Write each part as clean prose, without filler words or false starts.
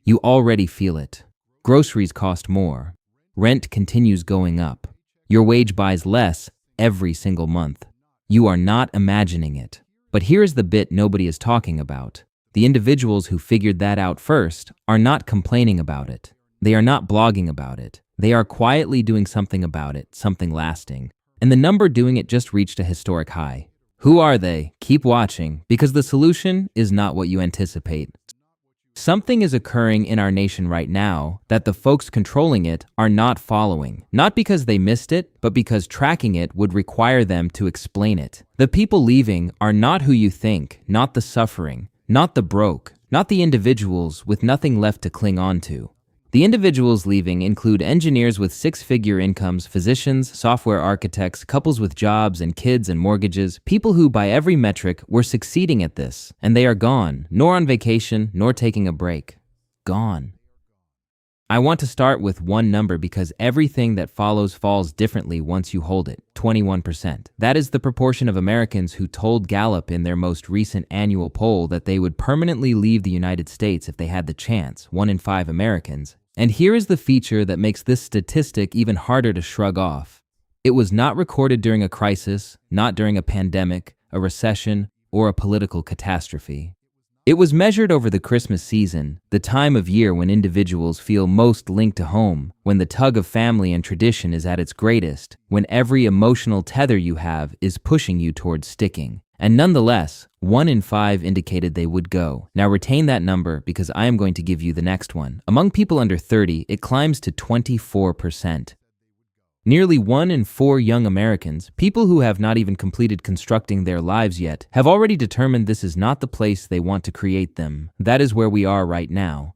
You already feel it. Groceries cost more. Rent continues going up. Your wage buys less every single month. You are not imagining it. But here's the bit nobody is talking about. The individuals who figured that out first are not complaining about it. They are not blogging about it. They are quietly doing something about it, something lasting. And the number doing it just reached a historic high. Who are they? Keep watching, because the solution is not what you anticipate. Something is occurring in our nation right now that the folks controlling it are not following. Not because they missed it, but because tracking it would require them to explain it. The people leaving are not who you think, not the suffering, not the broke, not the individuals with nothing left to cling on to. The individuals leaving include engineers with six-figure incomes, physicians, software architects, couples with jobs and kids and mortgages, people who by every metric were succeeding at this, and they are gone, nor on vacation, nor taking a break. Gone. I want to start with one number because everything that follows falls differently once you hold it, 21%. That is the proportion of Americans who told Gallup in their most recent annual poll that they would permanently leave the United States if they had the chance, 1 in 5 Americans. And here is the feature that makes this statistic even harder to shrug off. It was not recorded during a crisis, not during a pandemic, a recession, or a political catastrophe. It was measured over the Christmas season, the time of year when individuals feel most linked to home, when the tug of family and tradition is at its greatest, when every emotional tether you have is pushing you towards sticking. And nonetheless, 1 in 5 indicated they would go. Now retain that number because I am going to give you the next one. Among people under 30, it climbs to 24%. Nearly 1 in 4 young Americans, people who have not even completed constructing their lives yet, have already determined this is not the place they want to create them. That is where we are right now.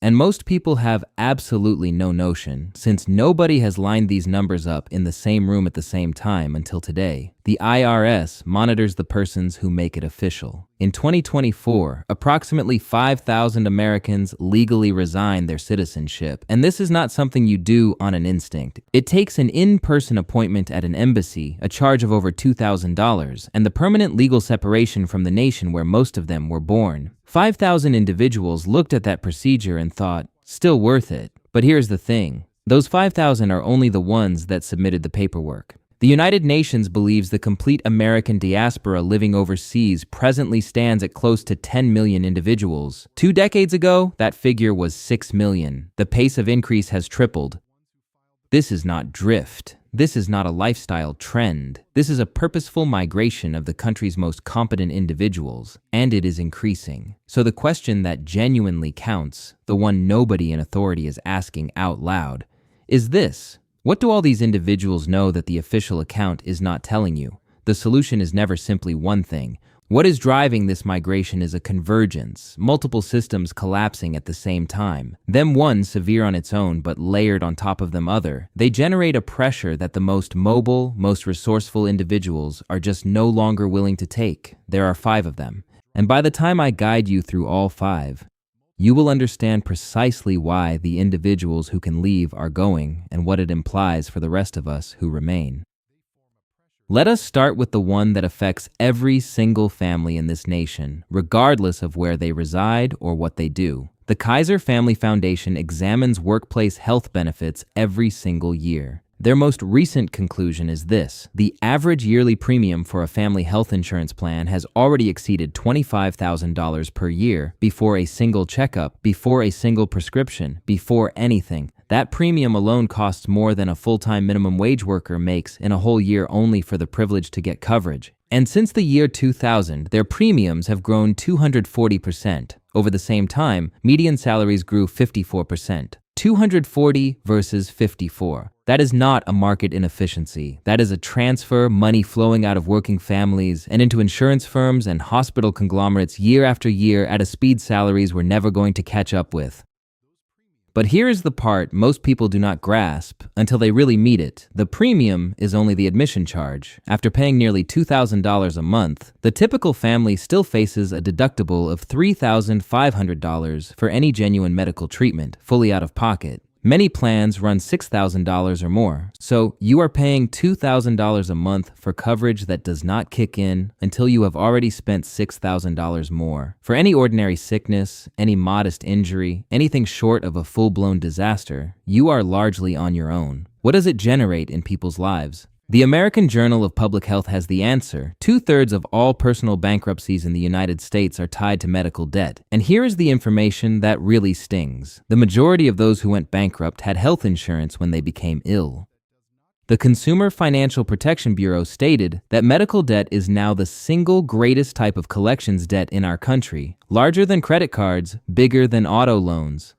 And most people have absolutely no notion, since nobody has lined these numbers up in the same room at the same time until today. The IRS monitors the persons who make it official. In 2024, approximately 5,000 Americans legally resigned their citizenship, and this is not something you do on an instinct. It takes an in-person appointment at an embassy, a charge of over $2,000, and the permanent legal separation from the nation where most of them were born. 5,000 individuals looked at that procedure and thought, still worth it. But here's the thing. Those 5,000 are only the ones that submitted the paperwork. The United Nations believes the complete American diaspora living overseas presently stands at close to 10 million individuals. 2 decades ago, that figure was 6 million. The pace of increase has tripled. This is not drift. This is not a lifestyle trend. This is a purposeful migration of the country's most competent individuals, and it is increasing. So the question that genuinely counts, the one nobody in authority is asking out loud, is this: what do all these individuals know that the official account is not telling you? The solution is never simply one thing. What is driving this migration is a convergence, multiple systems collapsing at the same time. Them one severe on its own, but layered on top of them other. They generate a pressure that the most mobile, most resourceful individuals are just no longer willing to take. There are 5 of them. And by the time I guide you through all 5, you will understand precisely why the individuals who can leave are going and what it implies for the rest of us who remain. Let us start with the one that affects every single family in this nation, regardless of where they reside or what they do. The Kaiser Family Foundation examines workplace health benefits every single year. Their most recent conclusion is this: the average yearly premium for a family health insurance plan has already exceeded $25,000 per year before a single checkup, before a single prescription, before anything. That premium alone costs more than a full-time minimum wage worker makes in a whole year only for the privilege to get coverage. And since the year 2000, their premiums have grown 240%. Over the same time, median salaries grew 54%. 240 versus 54. That is not a market inefficiency. That is a transfer, money flowing out of working families and into insurance firms and hospital conglomerates year after year at a speed salaries were never going to catch up with. But here is the part most people do not grasp until they really meet it. The premium is only the admission charge. After paying nearly $2,000 a month, the typical family still faces a deductible of $3,500 for any genuine medical treatment, fully out of pocket. Many plans run $6,000 or more, so you are paying $2,000 a month for coverage that does not kick in until you have already spent $6,000 more. For any ordinary sickness, any modest injury, anything short of a full-blown disaster, you are largely on your own. What does it generate in people's lives? The American Journal of Public Health has the answer. 2/3 of all personal bankruptcies in the United States are tied to medical debt. And here is the information that really stings. The majority of those who went bankrupt had health insurance when they became ill. The Consumer Financial Protection Bureau stated that medical debt is now the single greatest type of collections debt in our country, larger than credit cards, bigger than auto loans.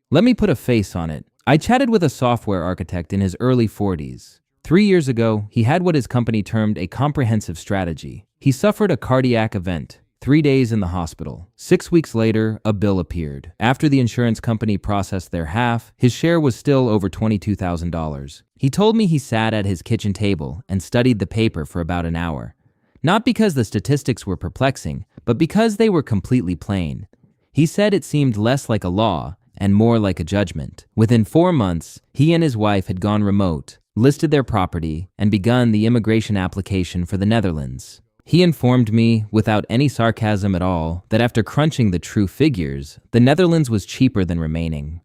Let me put a face on it. I chatted with a software architect in his early 40s. 3 years ago, he had what his company termed a comprehensive strategy. He suffered a cardiac event, 3 days in the hospital. 6 weeks later, a bill appeared. After the insurance company processed their half, his share was still over $22,000. He told me he sat at his kitchen table and studied the paper for about an hour. Not because the statistics were perplexing, but because they were completely plain. He said it seemed less like a law and more like a judgment. Within 4 months, he and his wife had gone remote, listed their property, and begun the immigration application for the Netherlands. He informed me, without any sarcasm at all, that after crunching the true figures, the Netherlands was cheaper than remaining.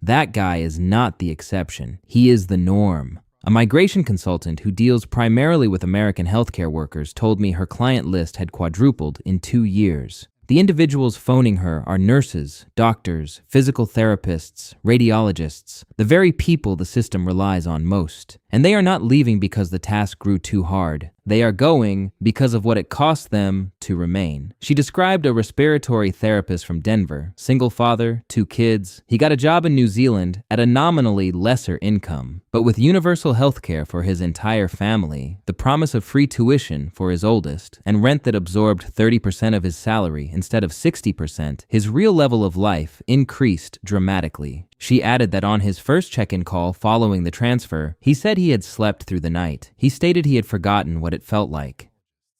That guy is not the exception. He is the norm. A migration consultant who deals primarily with American healthcare workers told me her client list had quadrupled in 2 years. The individuals phoning her are nurses, doctors, physical therapists, radiologists, the very people the system relies on most. And they are not leaving because the task grew too hard. They are going because of what it costs them to remain. She described a respiratory therapist from Denver, single father, 2 kids. He got a job in New Zealand at a nominally lesser income, but with universal health care for his entire family, the promise of free tuition for his oldest, and rent that absorbed 30% of his salary instead of 60%, his real level of life increased dramatically. She added that on his first check-in call following the transfer, he said he had slept through the night. He stated he had forgotten what it felt like.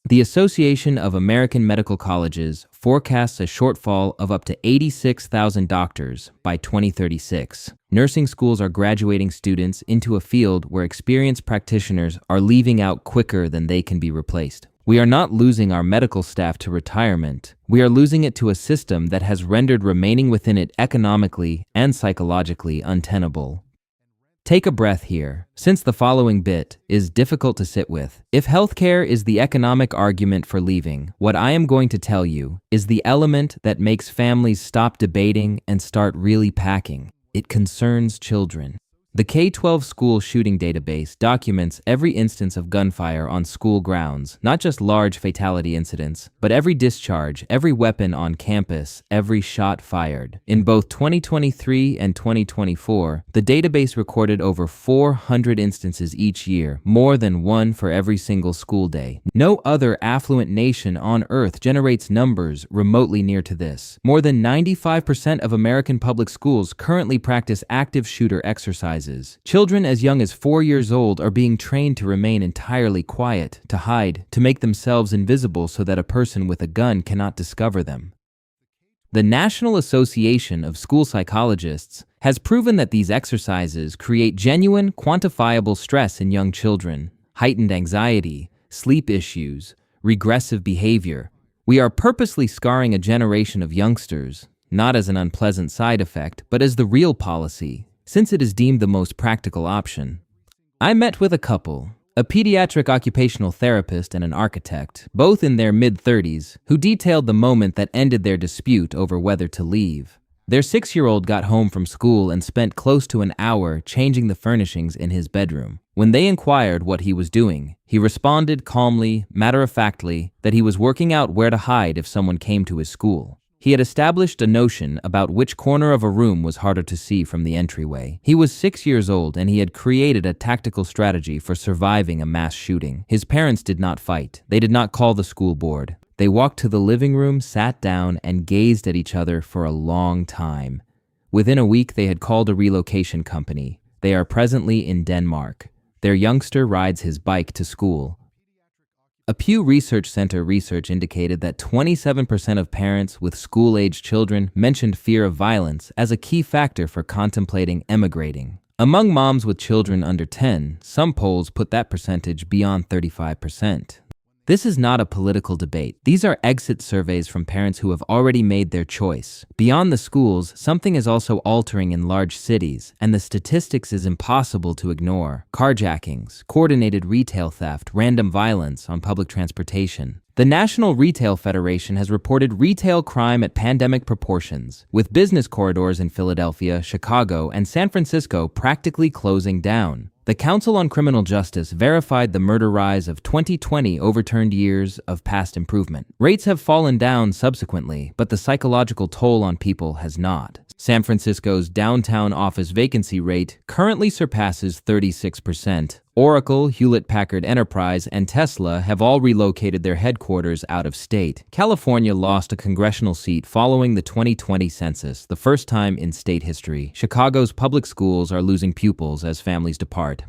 The Association of American Medical Colleges forecasts a shortfall of up to 86,000 doctors by 2036. Nursing schools are graduating students into a field where experienced practitioners are leaving out quicker than they can be replaced. We are not losing our medical staff to retirement. We are losing it to a system that has rendered remaining within it economically and psychologically untenable. Take a breath here, since the following bit is difficult to sit with. If healthcare is the economic argument for leaving, what I am going to tell you is the element that makes families stop debating and start really packing. It concerns children. The K-12 school shooting database documents every instance of gunfire on school grounds, not just large fatality incidents, but every discharge, every weapon on campus, every shot fired. In both 2023 and 2024, the database recorded over 400 instances each year, more than one for every single school day. No other affluent nation on earth generates numbers remotely near to this. More than 95% of American public schools currently practice active shooter exercises. Children as young as 4 years old are being trained to remain entirely quiet, to hide, to make themselves invisible so that a person with a gun cannot discover them. The National Association of School Psychologists has proven that these exercises create genuine, quantifiable stress in young children, heightened anxiety, sleep issues, regressive behavior. We are purposely scarring a generation of youngsters, not as an unpleasant side effect, but as the real policy, since it is deemed the most practical option. I met with a couple, a pediatric occupational therapist and an architect, both in their mid-30s, who detailed the moment that ended their dispute over whether to leave. Their 6-year-old got home from school and spent close to an hour changing the furnishings in his bedroom. When they inquired what he was doing, he responded calmly, matter-of-factly, that he was working out where to hide if someone came to his school. He had established a notion about which corner of a room was harder to see from the entryway. He was 6 years old and he had created a tactical strategy for surviving a mass shooting. His parents did not fight. They did not call the school board. They walked to the living room, sat down, and gazed at each other for a long time. Within a week, they had called a relocation company. They are presently in Denmark. Their youngster rides his bike to school. A Pew Research Center research indicated that 27% of parents with school-aged children mentioned fear of violence as a key factor for contemplating emigrating. Among moms with children under 10, some polls put that percentage beyond 35%. This is not a political debate. These are exit surveys from parents who have already made their choice. Beyond the schools, something is also altering in large cities, and the statistics is impossible to ignore. Carjackings, coordinated retail theft, random violence on public transportation. The National Retail Federation has reported retail crime at pandemic proportions, with business corridors in Philadelphia, Chicago, and San Francisco practically closing down. The Council on Criminal Justice verified the murder rise of 2020 overturned years of past improvement. Rates have fallen down subsequently, but the psychological toll on people has not. San Francisco's downtown office vacancy rate currently surpasses 36%. Oracle, Hewlett-Packard Enterprise, and Tesla have all relocated their headquarters out of state. California lost a congressional seat following the 2020 census, the first time in state history. Chicago's public schools are losing pupils as families depart.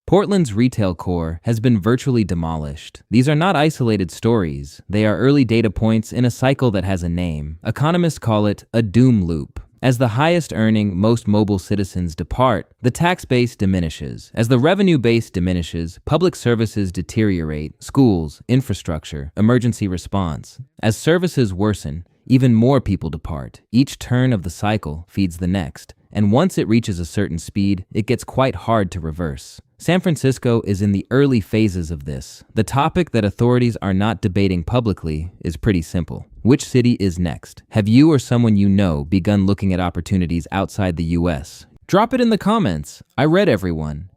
Portland's retail core has been virtually demolished. These are not isolated stories. They are early data points in a cycle that has a name. Economists call it a doom loop. As the highest-earning, most mobile citizens depart, the tax base diminishes. As the revenue base diminishes, public services deteriorate: schools, infrastructure, emergency response. As services worsen, even more people depart. Each turn of the cycle feeds the next, and once it reaches a certain speed, it gets quite hard to reverse. San Francisco is in the early phases of this. The topic that authorities are not debating publicly is pretty simple. Which city is next? Have you or someone you know begun looking at opportunities outside the US? Drop it in the comments. I read everyone.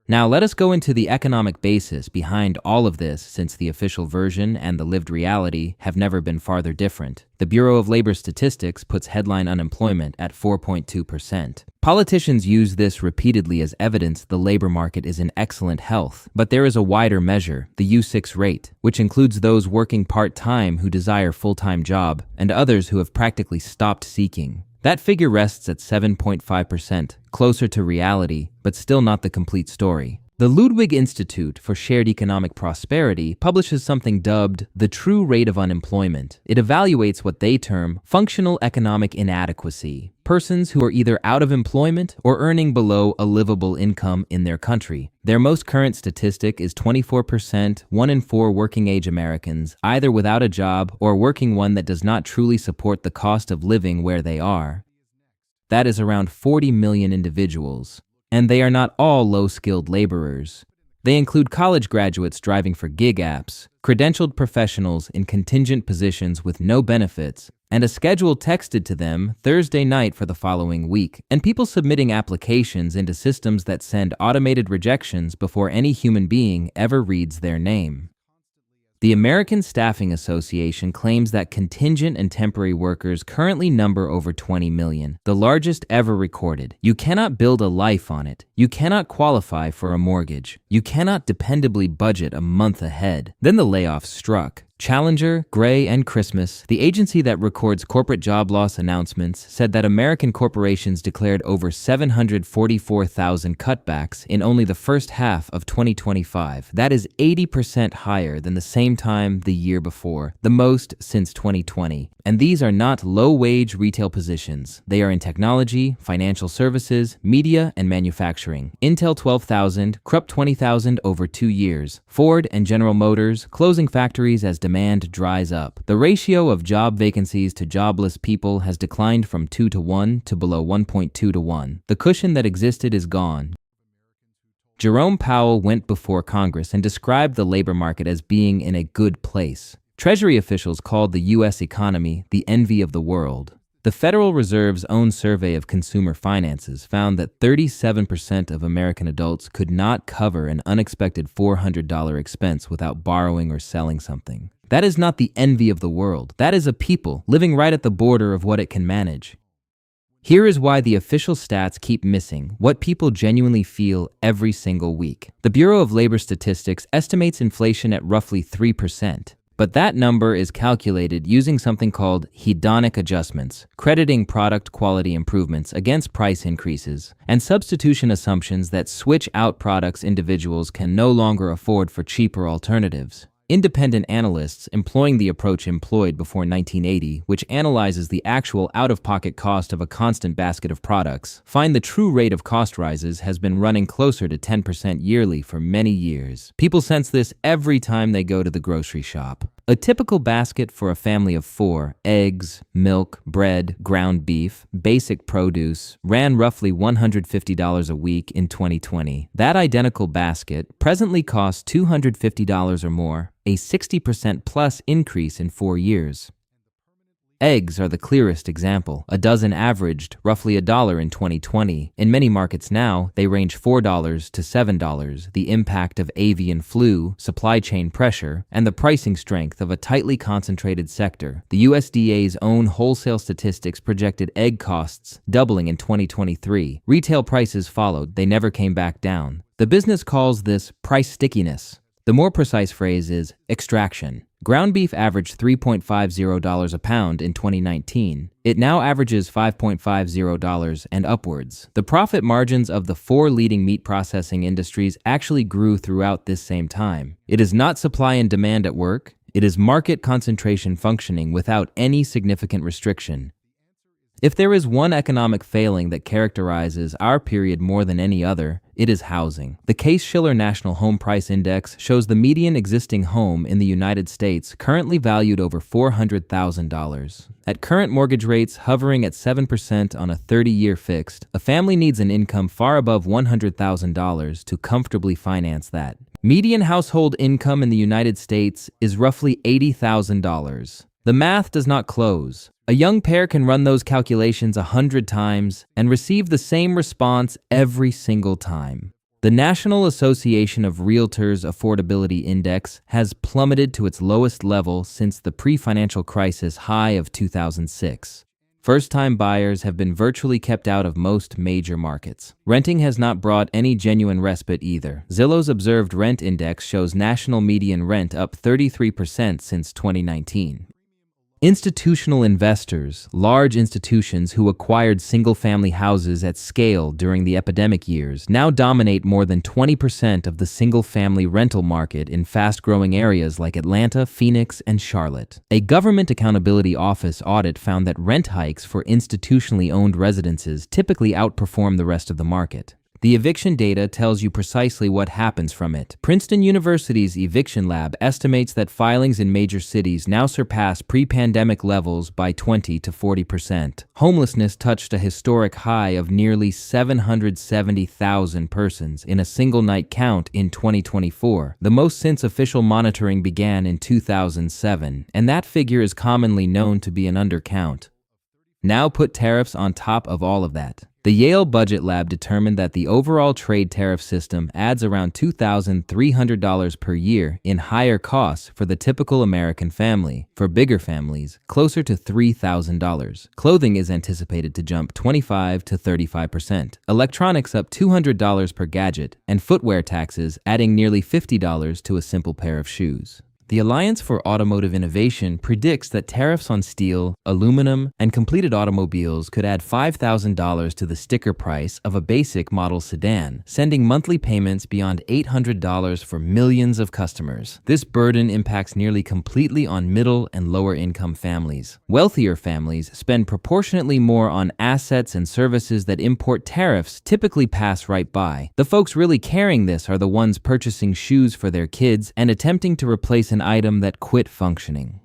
Now let us go into the economic basis behind all of this, since the official version and the lived reality have never been farther different. The Bureau of Labor Statistics puts headline unemployment at 4.2%. Politicians use this repeatedly as evidence the labor market is in excellent health, but there is a wider measure, the U6 rate, which includes those working part-time who desire full-time job and others who have practically stopped seeking. That figure rests at 7.5%, closer to reality, but still not the complete story. The Ludwig Institute for Shared Economic Prosperity publishes something dubbed the true rate of unemployment. It evaluates what they term functional economic inadequacy, persons who are either out of employment or earning below a livable income in their country. Their most current statistic is 24%, 1 in 4 working-age Americans, either without a job or working one that does not truly support the cost of living where they are. That is around 40 million individuals. And they are not all low-skilled laborers. They include college graduates driving for gig apps, credentialed professionals in contingent positions with no benefits, and a schedule texted to them Thursday night for the following week, and people submitting applications into systems that send automated rejections before any human being ever reads their name. The American Staffing Association claims that contingent and temporary workers currently number over 20 million, the largest ever recorded. You cannot build a life on it. You cannot qualify for a mortgage. You cannot dependably budget a month ahead. Then the layoffs struck. Challenger, Gray, and Christmas, the agency that records corporate job loss announcements, said that American corporations declared over 744,000 cutbacks in only the first half of 2025. That is 80% higher than the same time the year before, the most since 2020. And these are not low-wage retail positions. They are in technology, financial services, media, and manufacturing. Intel 12,000, Krupp 20,000 over 2 years. Ford and General Motors closing factories as demand dries up. The ratio of job vacancies to jobless people has declined from 2 to 1 to below 1.2 to 1. The cushion that existed is gone. Jerome Powell went before Congress and described the labor market as being in a good place. Treasury officials called the U.S. economy the envy of the world. The Federal Reserve's own survey of consumer finances found that 37% of American adults could not cover an unexpected $400 expense without borrowing or selling something. That is not the envy of the world. That is a people living right at the border of what it can manage. Here is why the official stats keep missing what people genuinely feel every single week. The Bureau of Labor Statistics estimates inflation at roughly 3%. But that number is calculated using something called hedonic adjustments, crediting product quality improvements against price increases, and substitution assumptions that switch out products individuals can no longer afford for cheaper alternatives. Independent analysts employing the approach employed before 1980, which analyzes the actual out-of-pocket cost of a constant basket of products, find the true rate of cost rises has been running closer to 10% yearly for many years. People sense this every time they go to the grocery shop. A typical basket for a family of 4, eggs, milk, bread, ground beef, basic produce, ran roughly $150 a week in 2020. That identical basket presently costs $250 or more, a 60% plus increase in 4 years. Eggs are the clearest example. A dozen averaged roughly $1 in 2020. In many markets now, they range $4 to $7. The impact of avian flu, supply chain pressure, and the pricing strength of a tightly concentrated sector. The USDA's own wholesale statistics projected egg costs doubling in 2023. Retail prices followed. They never came back down. The business calls this price stickiness. The more precise phrase is extraction. Ground beef averaged $3.50 a pound in 2019. It now averages $5.50 and upwards. The profit margins of the 4 leading meat processing industries actually grew throughout this same time. It is not supply and demand at work. It is market concentration functioning without any significant restriction. If there is one economic failing that characterizes our period more than any other, it is housing. The Case-Shiller National Home Price Index shows the median existing home in the United States currently valued over $400,000. At current mortgage rates hovering at 7% on a 30-year fixed, a family needs an income far above $100,000 to comfortably finance that. Median household income in the United States is roughly $80,000. The math does not close. A young pair can run those calculations 100 times and receive the same response every single time. The National Association of Realtors Affordability Index has plummeted to its lowest level since the pre-financial crisis high of 2006. First-time buyers have been virtually kept out of most major markets. Renting has not brought any genuine respite either. Zillow's Observed Rent Index shows national median rent up 33% since 2019. Institutional investors, large institutions who acquired single-family houses at scale during the epidemic years, now dominate more than 20% of the single-family rental market in fast-growing areas like Atlanta, Phoenix, and Charlotte. A Government Accountability Office audit found that rent hikes for institutionally owned residences typically outperform the rest of the market. The eviction data tells you precisely what happens from it. Princeton University's Eviction Lab estimates that filings in major cities now surpass pre-pandemic levels by 20 to 40%. Homelessness touched a historic high of nearly 770,000 persons in a single night count in 2024, the most since official monitoring began in 2007, and that figure is commonly known to be an undercount. Now put tariffs on top of all of that. The Yale Budget Lab determined that the overall trade tariff system adds around $2,300 per year in higher costs for the typical American family. For bigger families, closer to $3,000. Clothing is anticipated to jump 25 to 35%. Electronics up $200 per gadget, and footwear taxes adding nearly $50 to a simple pair of shoes. The Alliance for Automotive Innovation predicts that tariffs on steel, aluminum, and completed automobiles could add $5,000 to the sticker price of a basic model sedan, sending monthly payments beyond $800 for millions of customers. This burden impacts nearly completely on middle and lower income families. Wealthier families spend proportionately more on assets and services that import tariffs typically pass right by. The folks really carrying this are the ones purchasing shoes for their kids and attempting to replace an item that quit functioning.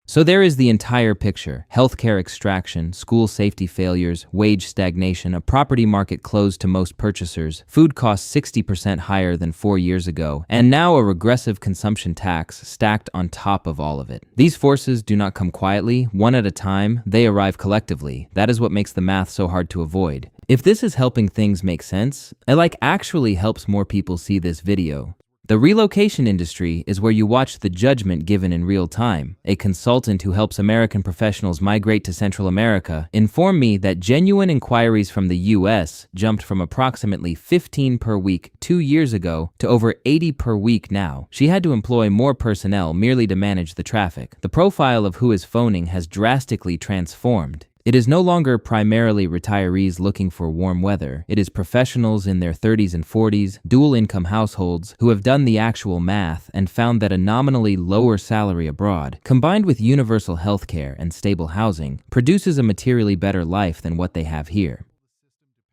So there is the entire picture: healthcare extraction, school safety failures, wage stagnation, a property market closed to most purchasers, food costs 60% higher than 4 years ago, and now a regressive consumption tax stacked on top of all of it. These forces do not come quietly, one at a time, they arrive collectively. That is what makes the math so hard to avoid. If this is helping things make sense, it actually helps more people see this video, The relocation industry is where you watch the judgment given in real time. A consultant who helps American professionals migrate to Central America informed me that genuine inquiries from the U.S. jumped from approximately 15 per week 2 years ago to over 80 per week now. She had to employ more personnel merely to manage the traffic. The profile of who is phoning has drastically transformed. It is no longer primarily retirees looking for warm weather. It is professionals in their 30s and 40s, dual-income households who have done the actual math and found that a nominally lower salary abroad, combined with universal health care and stable housing, produces a materially better life than what they have here.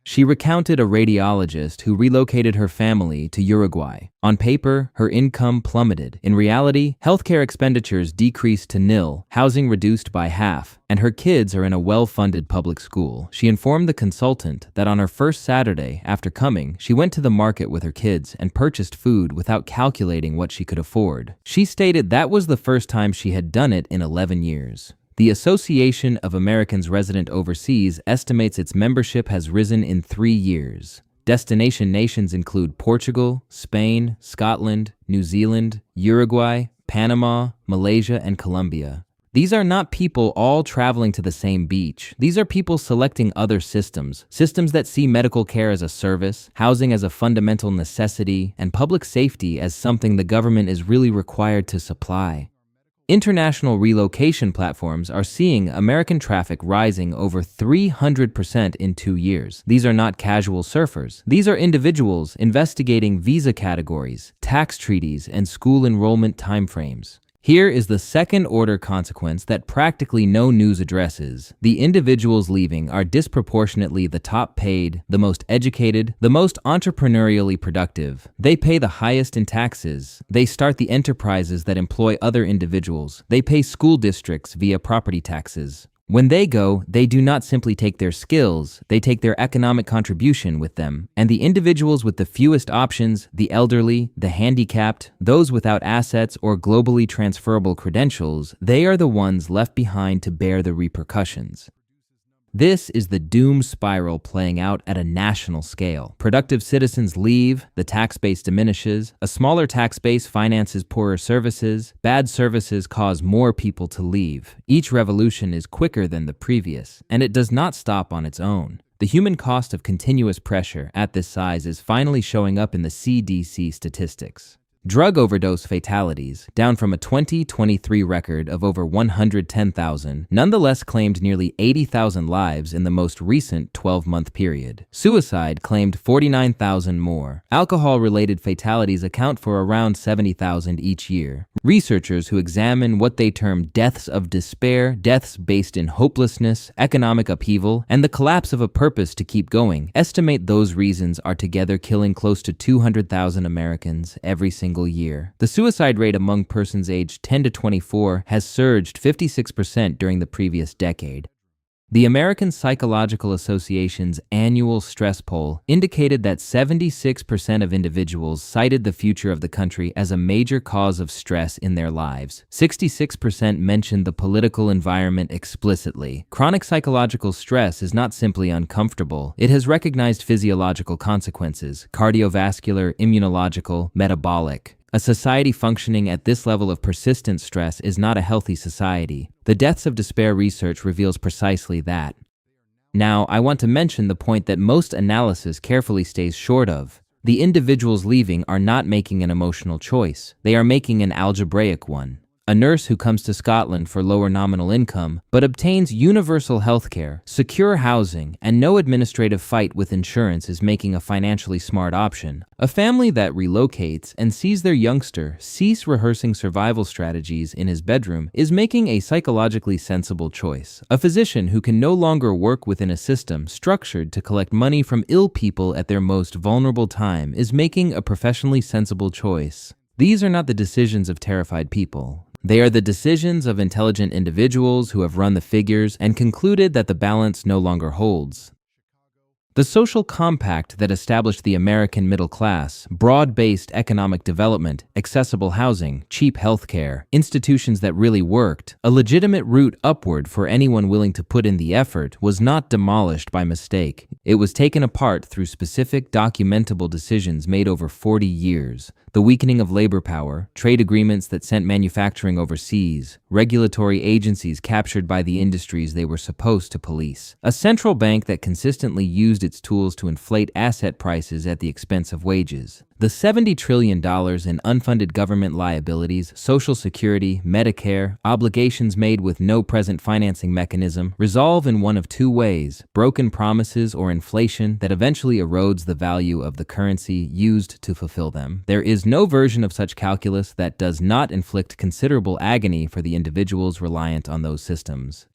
She recounted a radiologist who relocated her family to Uruguay. On paper, her income plummeted. In reality, healthcare expenditures decreased to nil, housing reduced by half, and her kids are in a well-funded public school. She informed the consultant that on her first Saturday after coming, she went to the market with her kids and purchased food without calculating what she could afford. She stated that was the first time she had done it in 11 years. The Association of Americans Resident Overseas estimates its membership has risen in 3 years. Destination nations include Portugal, Spain, Scotland, New Zealand, Uruguay, Panama, Malaysia, and Colombia. These are not people all traveling to the same beach. These are people selecting other systems that see medical care as a service, housing as a fundamental necessity, and public safety as something the government is really required to supply. International relocation platforms are seeing American traffic rising over 300% in 2 years. These are not casual surfers. These are individuals investigating visa categories, tax treaties, and school enrollment timeframes. Here is the second-order consequence that practically no news addresses. The individuals leaving are disproportionately the top-paid, the most educated, the most entrepreneurially productive. They pay the highest in taxes. They start the enterprises that employ other individuals. They pay school districts via property taxes. When they go, they do not simply take their skills, they take their economic contribution with them. And the individuals with the fewest options, the elderly, the handicapped, those without assets or globally transferable credentials, they are the ones left behind to bear the repercussions. This is the doom spiral playing out at a national scale. Productive citizens leave, the tax base diminishes, a smaller tax base finances poorer services, bad services cause more people to leave. Each revolution is quicker than the previous, and it does not stop on its own. The human cost of continuous pressure at this size is finally showing up in the CDC statistics. Drug overdose fatalities, down from a 2023 record of over 110,000, nonetheless claimed nearly 80,000 lives in the most recent 12-month period. Suicide claimed 49,000 more. Alcohol-related fatalities account for around 70,000 each year. Researchers who examine what they term deaths of despair, deaths based in hopelessness, economic upheaval, and the collapse of a purpose to keep going, estimate those reasons are together killing close to 200,000 Americans every single year. The suicide rate among persons aged 10 to 24 has surged 56% during the previous decade. The American Psychological Association's annual stress poll indicated that 76% of individuals cited the future of the country as a major cause of stress in their lives. 66% mentioned the political environment explicitly. Chronic psychological stress is not simply uncomfortable. It has recognized physiological consequences: cardiovascular, immunological, metabolic. A society functioning at this level of persistent stress is not a healthy society. The Deaths of Despair research reveals precisely that. Now, I want to mention the point that most analysis carefully stays short of. The individuals leaving are not making an emotional choice. They are making an algebraic one. A nurse who comes to Scotland for lower nominal income, but obtains universal healthcare, secure housing, and no administrative fight with insurance is making a financially smart option. A family that relocates and sees their youngster cease rehearsing survival strategies in his bedroom is making a psychologically sensible choice. A physician who can no longer work within a system structured to collect money from ill people at their most vulnerable time is making a professionally sensible choice. These are not the decisions of terrified people. They are the decisions of intelligent individuals who have run the figures and concluded that the balance no longer holds. The social compact that established the American middle class, broad-based economic development, accessible housing, cheap healthcare, institutions that really worked, a legitimate route upward for anyone willing to put in the effort, was not demolished by mistake. It was taken apart through specific documentable decisions made over 40 years. The weakening of labor power, trade agreements that sent manufacturing overseas, regulatory agencies captured by the industries they were supposed to police, a central bank that consistently used its tools to inflate asset prices at the expense of wages. The $70 trillion in unfunded government liabilities, Social Security, Medicare, obligations made with no present financing mechanism resolve in one of two ways: broken promises or inflation that eventually erodes the value of the currency used to fulfill them. There is no version of such calculus that does not inflict considerable agony for the individuals reliant on those systems.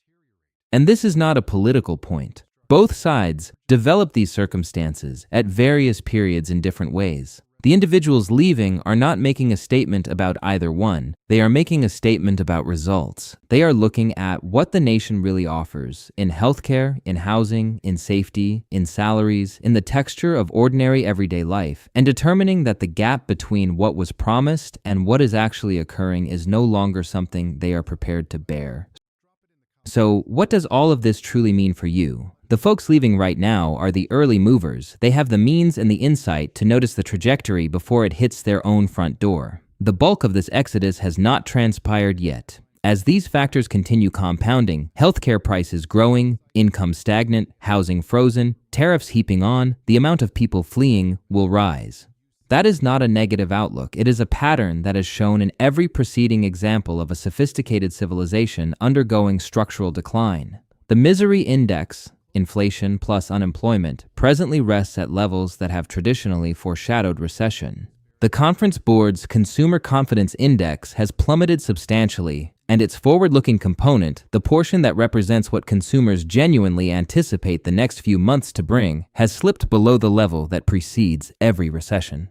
And this is not a political point. Both sides develop these circumstances at various periods in different ways. The individuals leaving are not making a statement about either one. They are making a statement about results. They are looking at what the nation really offers in healthcare, in housing, in safety, in salaries, in the texture of ordinary everyday life, and determining that the gap between what was promised and what is actually occurring is no longer something they are prepared to bear. So, what does all of this truly mean for you? The folks leaving right now are the early movers. They have the means and the insight to notice the trajectory before it hits their own front door. The bulk of this exodus has not transpired yet. As these factors continue compounding, healthcare prices growing, income stagnant, housing frozen, tariffs heaping on, the amount of people fleeing will rise. That is not a negative outlook. It is a pattern that is shown in every preceding example of a sophisticated civilization undergoing structural decline. The misery index, inflation plus unemployment, presently rests at levels that have traditionally foreshadowed recession. The Conference Board's Consumer Confidence Index has plummeted substantially, and its forward-looking component, the portion that represents what consumers genuinely anticipate the next few months to bring, has slipped below the level that precedes every recession.